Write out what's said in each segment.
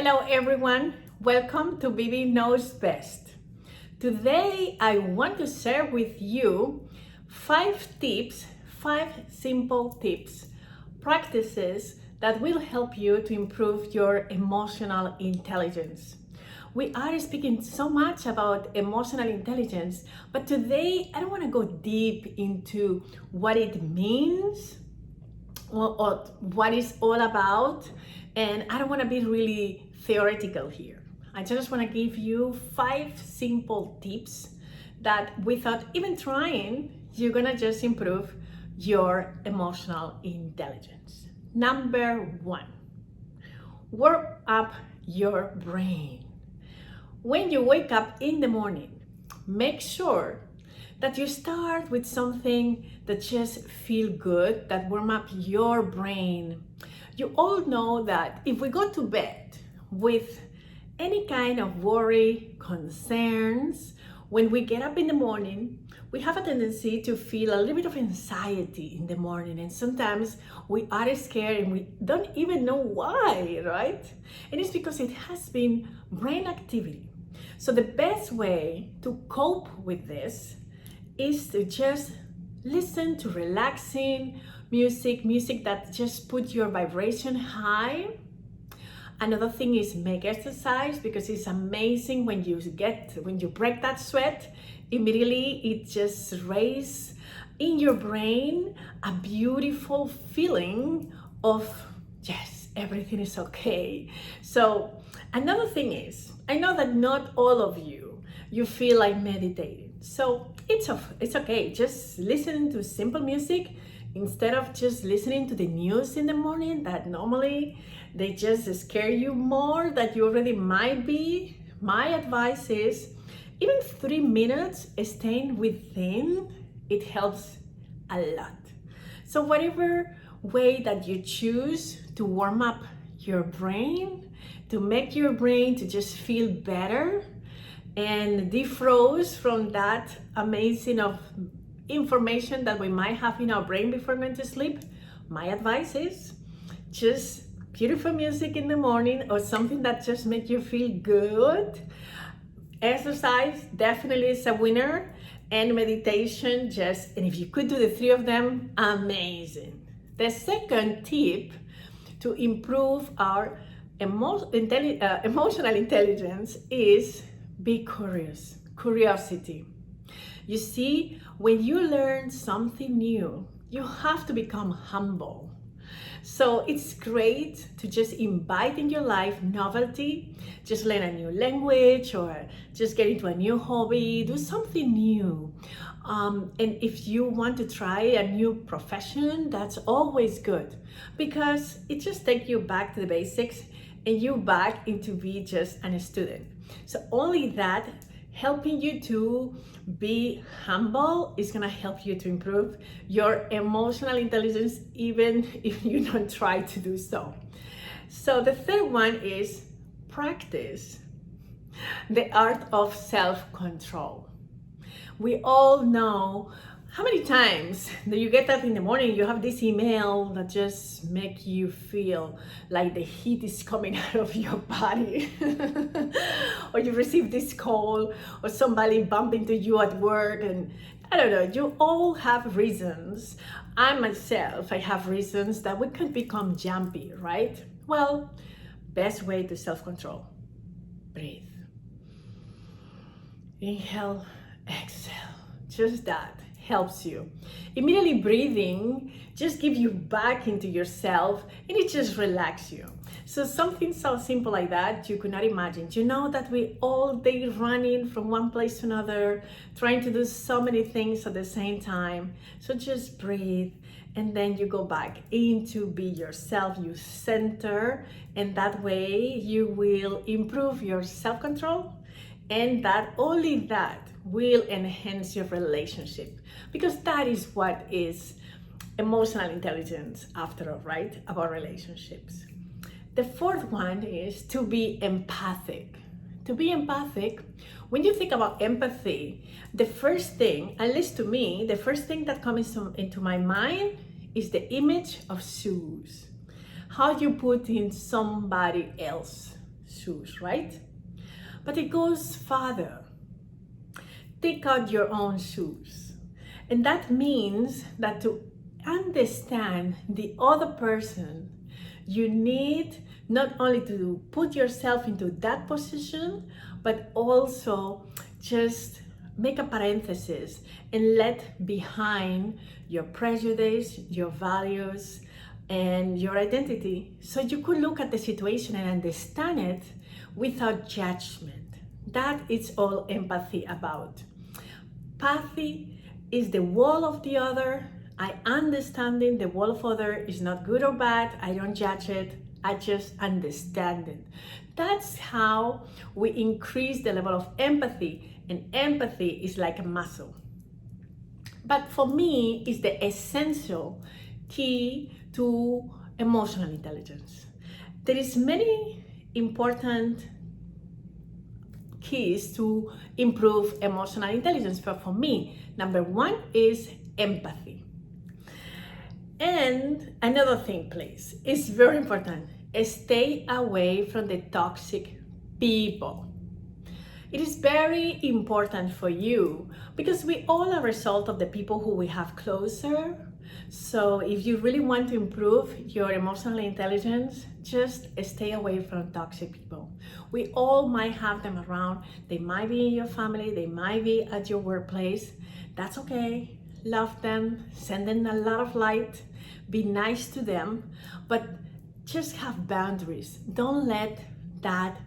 Hello everyone, welcome to Bibi Knows Best. Today I want to share with you 5 tips, 5 simple tips, practices that will help you to improve your emotional intelligence. We are speaking so much about emotional intelligence, but today I don't want to go deep into what it means or what it's all about, and I don't want to be really theoretical here. I just want to give you 5 simple tips that without even trying, you're gonna just improve your emotional intelligence. Number 1, warm up your brain. When you wake up in the morning, make sure that you start with something that just feel good, that warm up your brain. You all know that if we go to bed with any kind of worry, concerns, when we get up in the morning, we have a tendency to feel a little bit of anxiety in the morning, and sometimes we are scared and we don't even know why, right? And it's because it has been brain activity. So the best way to cope with this is to just listen to relaxing music that just put your vibration high. Another thing is make exercise, because it's amazing when you break that sweat, immediately it just raises in your brain a beautiful feeling of yes, everything is okay. So another thing is, I know that not all of you feel like meditating. So it's okay, just listen to simple music instead of just listening to the news in the morning that normally they just scare you more than you already might be. My advice is even 3 minutes staying within, it helps a lot. So whatever way that you choose to warm up your brain, to make your brain to just feel better and defroze from that amazing of information that we might have in our brain before going to sleep, my advice is just beautiful music in the morning or something that just makes you feel good. Exercise definitely is a winner, and meditation and if you could do the 3 of them, amazing. The second tip to improve our emotional intelligence is be curious. Curiosity. You see, when you learn something new, you have to become humble. So it's great to just invite in your life novelty, just learn a new language or just get into a new hobby, do something new. And if you want to try a new profession, that's always good, because it just takes you back to the basics and you back into be just a student. So only that, helping you to be humble, is gonna help you to improve your emotional intelligence, even if you don't try to do so. So the third one is practice the art of self-control. We all know how many times do you get up in the morning, you have this email that just make you feel like the heat is coming out of your body or you receive this call or somebody bump into you at work, and I don't know, you all have reasons. I myself, I have reasons that we can become jumpy, right? Well, best way to self-control, breathe. Inhale, exhale, just that helps you. Immediately breathing just gives you back into yourself and it just relaxes you. So something so simple like that, you could not imagine. You know that we all day running from one place to another, trying to do so many things at the same time. So just breathe, and then you go back into be yourself, you center, and that way you will improve your self-control, and that only that will enhance your relationship, because that is what is emotional intelligence after all, right? About relationships. The fourth one is to be empathic. To be empathic, when you think about empathy, the first thing, at least to me, the first thing that comes into my mind is the image of shoes. How you put in somebody else's shoes, right? But it goes further. Take out your own shoes. And that means that to understand the other person, you need not only to put yourself into that position, but also just make a parenthesis and let behind your prejudice, your values, and your identity, so you could look at the situation and understand it without judgment. That is all empathy about. Empathy is the wall of the other. I understanding the wall of other is not good or bad. I don't judge it. I just understand it. That's how we increase the level of empathy, and empathy is like a muscle. But for me, it's the essential key to emotional intelligence. There is many important keys to improve emotional intelligence, but for me, number one is empathy. And another thing, please, is very important. Stay away from the toxic people. It is very important for you because we all are a result of the people who we have closer. So if you really want to improve your emotional intelligence, just stay away from toxic people. We all might have them around. They might be in your family, they might be at your workplace. That's okay. Love them, send them a lot of light, be nice to them, but just have boundaries. Don't let that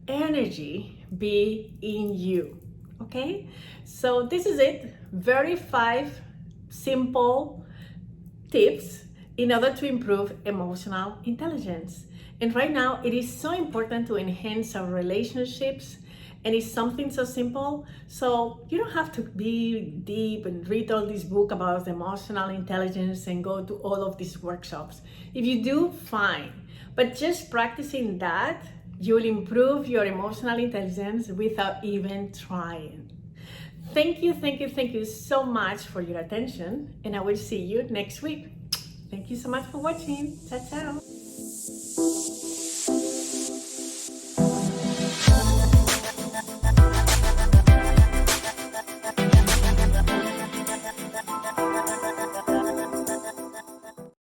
energy be in you. Okay? So this is it. Very 5 simple tips in order to improve emotional intelligence. And right now, it is so important to enhance our relationships, and it's something so simple. So you don't have to be deep and read all this book about emotional intelligence and go to all of these workshops. If you do, fine. But just practicing that, you will improve your emotional intelligence without even trying. Thank you so much for your attention, and I will see you next week. Thank you so much for watching. Ciao, ciao.